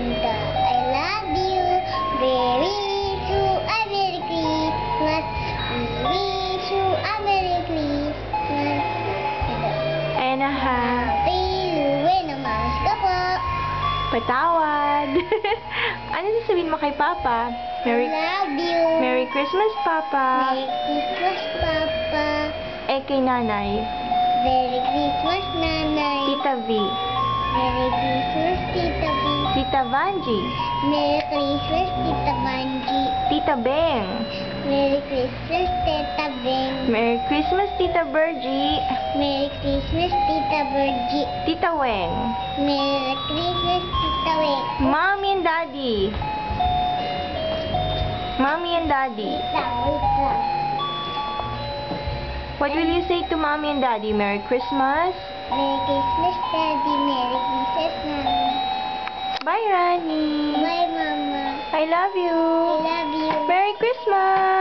Santa. I love you. We wish you a Merry Christmas. We wish you a Merry Christmas. And a Happy Namas ka po. patawad. Ano sasabihin mo kay Papa? I love you. Merry Christmas, Papa. Merry Christmas, Papa. Eh, kay Nanay. Merry Christmas, Nanay. Tita V. Merry Christmas, Tita V. Tita Vanji. Merry Christmas, Tita Banji. Tita Beng. Merry Christmas, Tita Beng. Merry Christmas, Tita Bergie. Merry Christmas, Tita Virgie. Tita Weng. Merry Christmas, Tita Weng. Mommy and Daddy. Mommy and Daddy. Wait lang. What will you say to Mommy and Daddy? Merry Christmas. Merry Christmas, Daddy. Merry Christmas, Mommy. Bye, Rani. Bye, Mama. I love you. I love you. Merry Christmas.